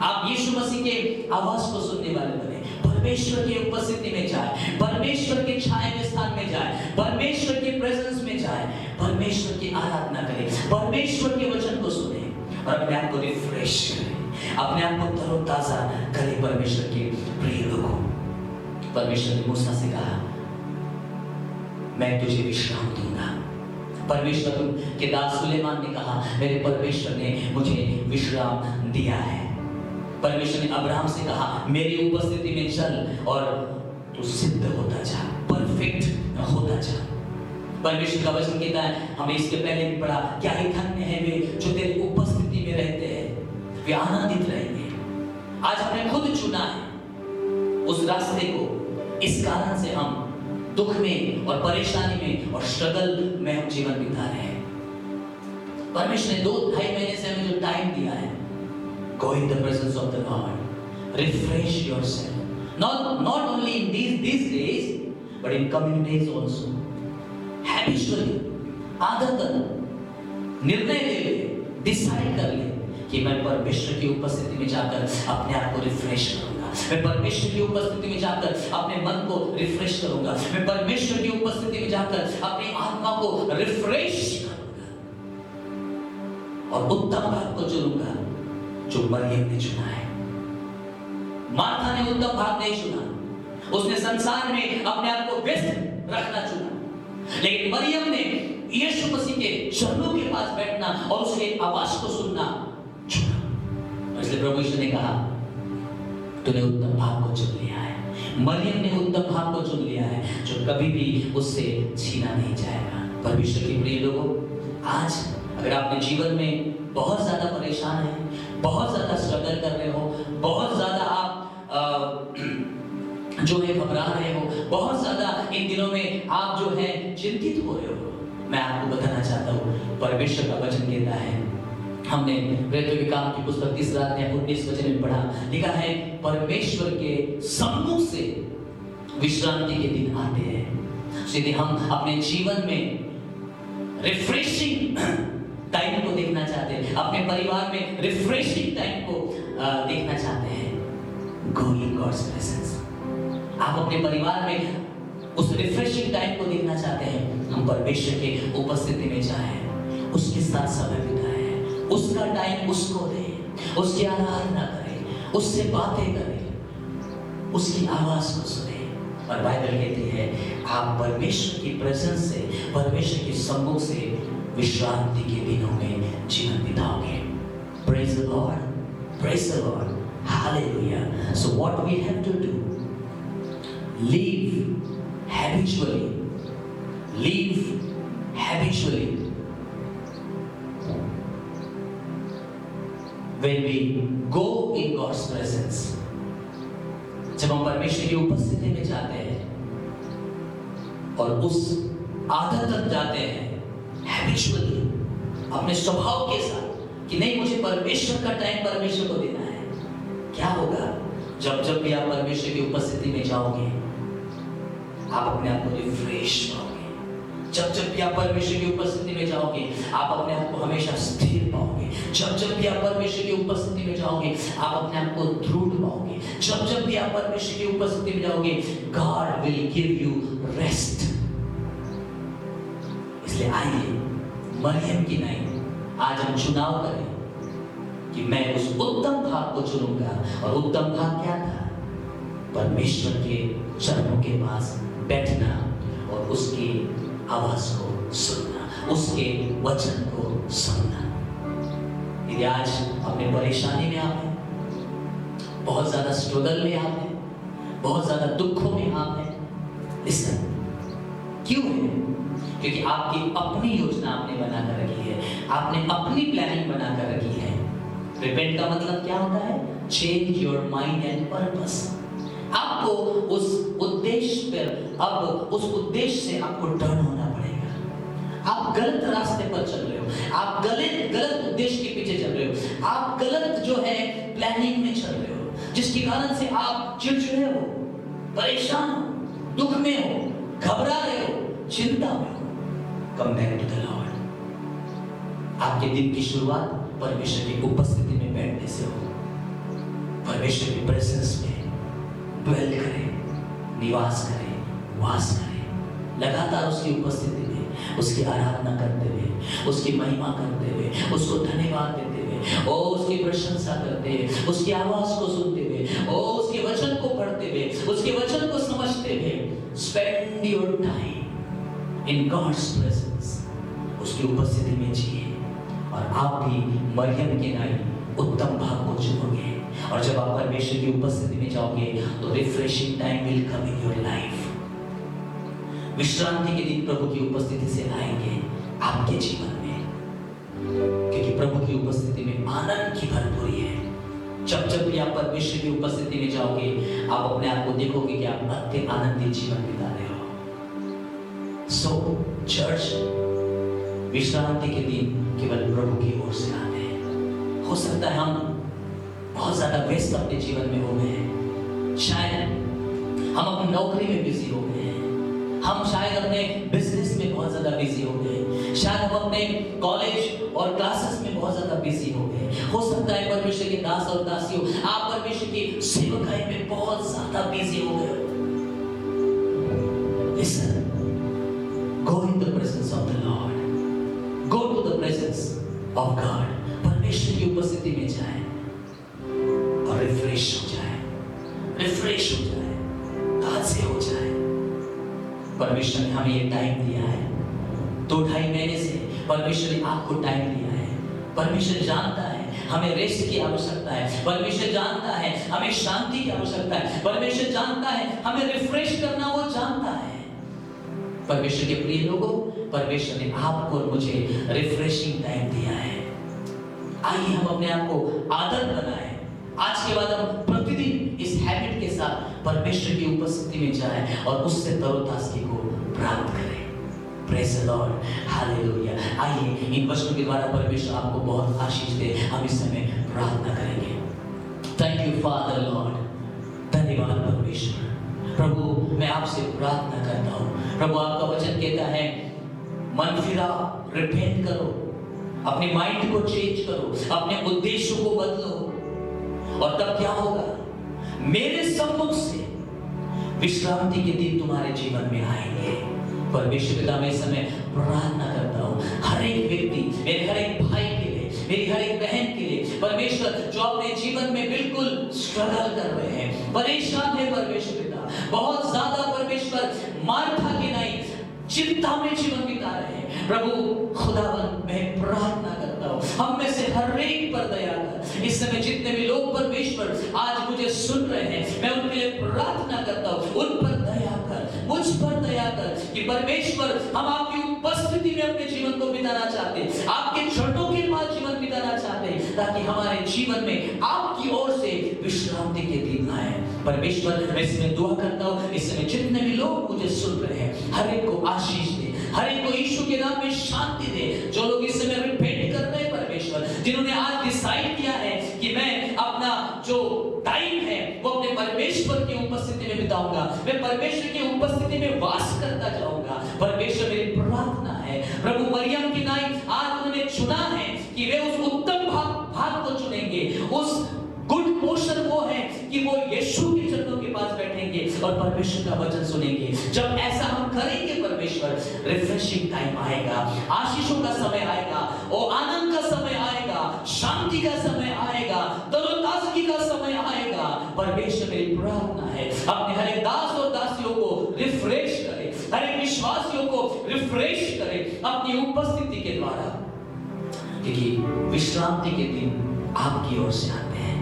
आप यीशु मसीह के आवाज को सुनने वाले बने, परमेश्वर की उपस्थिति में जाए, परमेश्वर के छाए के स्थान में जाए, परमेश्वर के प्रेजेंस में जाए, परमेश्वर की आराधना करें, परमेश्वर के वचन को सुने और अपने आप को रिफ्रेश करें, अपने आप को तरोताजा करें। परमेश्वर के प्रिय लोगों, परमेश्वर ने मूसा से कहा मैं तुझे विश्राम दूंगा। परमेश्वर के दास सुलेमान ने कहा मेरे परमेश्वर ने मुझे विश्राम दिया है। परमेश्वर ने अब्राहम से कहा मेरी उपस्थिति में चल और तू सिद्ध होता जा, परफेक्ट होता जा। परमेश्वर का वचन कहता है, हमें इसके पहले भी पढ़ा, क्या ही धन्य है वे जो तेरी उपस्थिति में रहते हैं, वे आनंदित रहेंगे। आज हमने खुद चुना है उस रास्ते को, इस कारण से हम दुख में और परेशानी में और स्ट्रगल में हम जीवन बिता रहे हैं। परमेश्वर ने 2-2.5 महीने से हमें जो टाइम दिया है, go in the presence of the Lord, refresh yourself, not only in these days but in coming days also. Habitually, आदतन निर्णय ले ले, डिसाइड कर ले कि मैं परमेश्वर की उपस्थिति में जाकर अपने आप को रिफ्रेश करूंगा, मैं परमेश्वर की उपस्थिति में जाकर अपने मन को रिफ्रेश करूंगा, मैं परमेश्वर की उपस्थिति में जाकर अपनी आत्मा को रिफ्रेश करूंगा और उत्तम भाग को चुनूंगा जो मरियम ने चुना है। मार्था ने उत्तम भाग नहीं चुना, उसने संसार में अपने आप को व्यस्त रखना चुना, लेकिन मरियम ने यीशु मसीह के चरणों के पास बैठना और उसके आवाज को सुनना चुना। इसलिए प्रभु यीशु ने कहा तूने उत्तम भाग को चुन लिया है। मरियम ने उत्तम भाग को चुन लिया है जो कभी भी उससे छीना नहीं जाएगा। परमेश्वर के प्रिय लोगों, आज अगर आपने जीवन में बहुत ज्यादा परेशान है, बहुत ज्यादा स्ट्रगल कर रहे हो, बहुत ज्यादा आप जो है घबरा रहे हो, बहुत ज्यादा इन दिनों में आप जो है चिंतित हो रहे हो, मैं आपको बताना चाहता हूँ परमेश्वर का वचन कहता है, हमने प्रेरितों के काम की पुस्तक 3 अध्याय 19 वचन में पढ़ा, लिखा है परमेश्वर के सम्मुख से विश्रांति के दिन आते हैं। यदि हम अपने जीवन में रिफ्रेशिंग टाइम को देखना चाहते हैं, अपने परिवार में रिफ्रेशिंग टाइम को देखना चाहते हैं, गो इन गॉड्स प्रेजेंस। आप अपने परिवार में उस रिफ्रेशिंग टाइम को देखना चाहते हैं, हम परमेश्वर के उपस्थिति में जाएं, उसके साथ समय बिताएं, उसका टाइम उसको दें, उसकी आराधना करें, उससे बातें करें, उसकी आवाज को सुने। और बाइबल कहती है आप परमेश्वर की प्रेजेंस से, परमेश्वर के सम्मुख से विश्रांति के दिनों में जीवन बिताओगे। Praise the Lord, praise the Lord, hallelujah. So what we have to do? Live habitually. Live habitually. When we go in God's presence, जब हम परमेश्वर की उपस्थिति में जाते हैं और उस आदत तक जाते हैं, हैबिचुअली अपने स्वभाव के साथ कि नहीं, मुझे परमेश्वर का टाइम परमेश्वर को देना है। क्या होगा जब जब भी आप परमेश्वर की उपस्थिति में जाओगे, आप अपने आप को रिफ्रेश पाओगे। जब जब भी आप परमेश्वर की उपस्थिति में जाओगे, आप अपने आप को हमेशा स्थिर पाओगे। जब जब भी आप परमेश्वर की उपस्थिति में जाओगे, आप अपने आप को दृढ़ पाओगे। जब जब भी आप परमेश्वर की उपस्थिति में जाओगे, God will give you rest. इसलिए आइए मरियम की नहीं, आज हम चुनाव करें कि मैं उस उत्तम भाग को चुनूंगा। और उत्तम भाग क्या था? परमेश्वर के चरणों के पास बैठना और उसकी आवाज को सुनना, उसके वचन को सुनना। यदि आज अपने परेशानी में आप हैं, बहुत ज्यादा स्ट्रगल में आप हैं, बहुत ज्यादा दुखों में आप हैं, लिसन। क्यों है? क्योंकि आपकी अपनी योजना आपने बनाकर रखी है, आपने अपनी प्लानिंग बनाकर रखी है। रिपेंट का मतलब क्या होता है? Change your mind and purpose. आपको उस उद्देश्य पर, अब उस उद्देश्य से आपको टर्न होना पड़ेगा। आप गलत रास्ते पर चल रहे हो, आप गलत उद्देश्य के पीछे चल रहे हो, आप गलत जो है प्लानिंग में चल रहे हो, जिसके कारण से आप चिड़चिड़े हो, परेशान हो, दुख में हो, घबरा रहे हो, चिंता में हो। Come back to the Lord. आपके दिन की शुरुआत परमेश्वर की उपस्थिति में बैठने से हो। परमेश्वर की प्रेजेंस में ड्वेल करें, निवास करें, वास करें। लगातार उसकी उपस्थिति में उसकी आराधना करते हुए, उसकी महिमा करते हुए, उसको धन्यवाद देते हुए, और उसकी प्रशंसा करते हुए, उसकी आवाज को सुनते हुए, और उसके वचन को पढ़ते हुए, उसके वचन को समझते हुए, spend your time in God's presence. उसकी उपस्थिति में जिए और आप भी मरियम के नाई उत्तम भाग को चुनोगे। और जब आप परमेश्वर की उपस्थिति में जाओगे तो refreshing time will come in your life. विश्रांति के दिन प्रभु की उपस्थिति से आएंगे आपके जीवन में, क्योंकि प्रभु की उपस्थिति में आनंद की भरपूरी है। जब जब भी आप परमेश्वर की उपस्थिति में जाओगे, आप अपने आप को देखोगे कि आप अत्यंत आनंदित जीवन बिता रहे हो। सो चर्च, विश्रांति के दिन केवल प्रभु की ओर से आते हैं। हो सकता है हम बहुत ज्यादा व्यस्त अपने जीवन में हो गए हैं, शायद हम अपनी नौकरी में बिजी हो गए हैं, हम शायद अपने बिजनेस में बहुत ज्यादा बिजी हो गए, शायद हम अपने कॉलेज और क्लासेस में बहुत ज्यादा बिजी हो गए। हो सकता है परमेश्वर के दास और दासियों, आप परमेश्वर की सेवकाई में बहुत ज्यादा बिजी हो गए। Listen, go in the presence of the Lord, go to the presence of God। परमेश्वर की उपस्थिति में जाए और रिफ्रेश हो जाए, रिफ्रेश हो जाए, ताज़े हो जाए। परमेश्वर ने हमें ये टाइम दिया है, 2-2.5 महीने से परमेश्वर ने आपको टाइम दिया है। परमेश्वर जानता है हमें रेस्ट की आवश्यकता है, परमेश्वर जानता है हमें शांति की आवश्यकता है, परमेश्वर जानता है हमें रिफ्रेश करना वो जानता है। परमेश्वर के प्रिय लोगों, परमेश्वर ने आपको और मुझे रिफ्रेशिंग टाइम दिया है। आइए हम अपने आप को आदत बनाएं। आज के बाद हम प्रतिदिन इस हैबिट के साथ परमेश्वर की उपस्थिति में जाएं और उससे तरोताजगी को प्राप्त करें। Praise the Lord, hallelujah. आइए इन वचनों के द्वारा परमेश्वर आपको बहुत आशीष दे। हम इस समय प्रार्थना करेंगे। थैंक यू फादर लॉर्ड, धन्यवाद परमेश्वर। प्रभु मैं आपसे प्रार्थना करता हूँ। प्रभु आपका वचन कहता है मन फिराओ, रिपेंट करो, अपने माइंड को चेंज करो, अपने उद्देश्यों को बदलो, और तब क्या होगा? मेरे सम्मुख से विश्रांति के दिन तुम्हारे जीवन में आएंगे। परमेश्वर पिता मैं इस समय प्रार्थना करता हूँ हर एक व्यक्ति, मेरे हर एक भाई के लिए, मेरी हर एक बहन के लिए, परमेश्वर जो अपने जीवन में बिल्कुल स्ट्रगल कर रहे हैं, परेशान है परमेश्वर पिता, बहुत ज्यादा परमेश्वर मार्था के नहीं चिंता में जीवन बिता रहे हैं। प्रभु खुदावन मैं प्रार्थना करता हूँ हम में से हर एक पर दया कर। इस समय जितने भी लोग परमेश्वर आज मुझे सुन रहे हैं, मैं उनके लिए प्रार्थना करता हूँ उन पर दया कर, मुझ पर दया कर कि परमेश्वर हम आपकी उपस्थिति में अपने जीवन को बिताना चाहते हैं, आपके चरणों के पास जीवन बिताना चाहते हैं, ताकि हमारे जीवन में आपकी ओर से विश्रांति के दिन आए। परमेश्वर मैं इसमें दुआ करता हूँ इस समय जितने भी लोग मुझे सुन रहे हैं हर एक को आशीष दे, हर एक को यीशु के नाम में शांति दे। जो लोग इस समय रिपेंट कर रहे हैं परमेश्वर, जिन्होंने आज डिसाइड किया है कि मैं अपना जो टाइम है वो अपने परमेश्वर की उपस्थिति में बिताऊंगा, मैं परमेश्वर की उपस्थिति में वास करता जाऊंगा। परमेश्वर मेरी प्रार्थना है, प्रभु मरियम की नाई आज उन्होंने चुना है कि वे उस उत्तम भाग को चुनेंगे। उस गुड पोर्शन वो है कि वो यीशु के चरणों के पास बैठेंगे और परमेश्वर का वचन सुनेंगे। जब ऐसा हम करेंगे परमेश्वर, रिफ्रेशिंग टाइम आएगा, आशीषों का समय आएगा, और आनंद का समय आएगा, शांति का समय आएगा, तरोताजगी का समय आएगा। परमेश्वर मेरी प्रार्थना है अपने हर एक दास और दासियों को रिफ्रेश करे, हर एक विश्वासियों को रिफ्रेश करे अपनी उपस्थिति के द्वारा, क्योंकि विश्रांति के दिन आपकी ओर से आते हैं।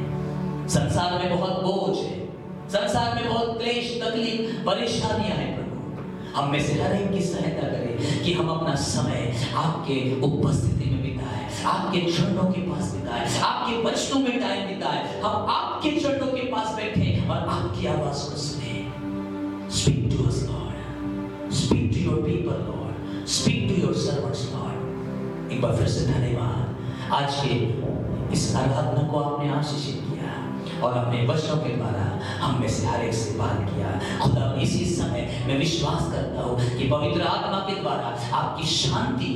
संसार में बहुत बोझ है, संसार में बहुत क्लेश, तकलीफ, परेशानियां हैं। प्रभु हम में से हर एक की सहायता करें कि हम अपना समय आपके उपस्थिति में बिताएं, आपके चरणों के पास बिताएं, आपके वचनों में टाइम बिताएं। हम आपके चरणों के पास बैठे और आपकी आवाज को सुने। Speak to us Lord, speak to your people Lord, speak to your servants Lord. एक बार फिर से धन्यवाद, आज के इस आराधना को आपने आशीषित किया और अपने वचनों के द्वारा हम में से हर एक से बात किया। खुदा इसी समय मैं विश्वास करता हूँ कि पवित्र आत्मा के द्वारा आपकी शांति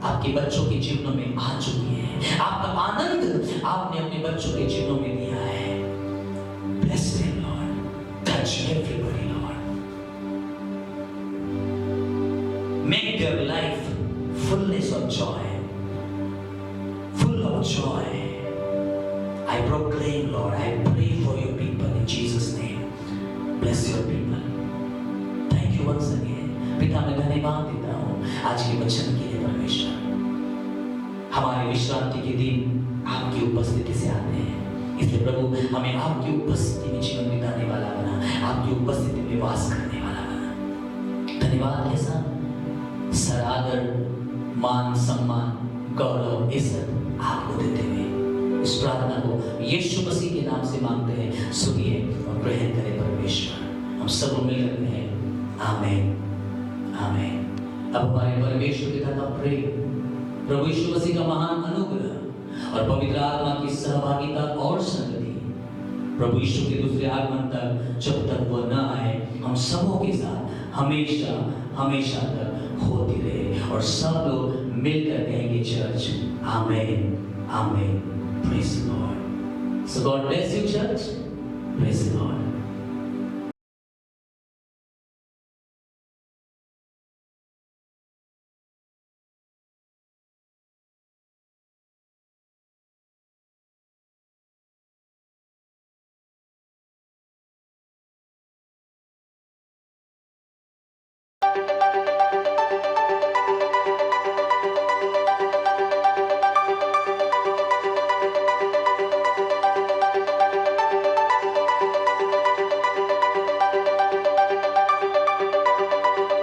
आपके बच्चों के जीवनों में आ चुकी है, आपका आनंद आपने अपने बच्चों के जीवनों में दिया है। Bless them, Lord. Touch everybody, Lord. Make their life fullness of joy, full of joy. I proclaim, Lord, I pray for your people in Jesus' name. Bless your people. Thank you once again. पिता मैं धन्यवाद देता हूँ आज के वचन के लिए। परमेश्वर हमारे विश्रांति के दिन आपकी उपस्थिति से आते हैं, इसलिए प्रभु हमें आपकी उपस्थिति में जीवन बिताने वाला बना, आपकी उपस्थिति में वास करने वाला बना। धन्यवाद है साहब, सरादर, मान, सम्मान, गौरव, इज्जत आपको देते हुए इस प्रार्थना को यीशु मसीह के नाम से मांगते हैं। सुनिए और ग्रहण करें परमेश्वर। हम सब मिल रहे हैं। आमीन, आमीन। अब हमारे परमेश्वर पिता का प्रेम, प्रभु यीशु मसीह का महान अनुग्रह और पवित्र आत्मा की सहभागिता और संगति प्रभु यीशु के दूसरे आगमन तक, जब तक वो न आए, हम सबों के साथ हमेशा हमेशा तक होती रहे। और सब लोग मिलकर कहेंगे चर्च, आमीन, आमीन। Praise the Lord. So God bless you, church. Praise the Lord.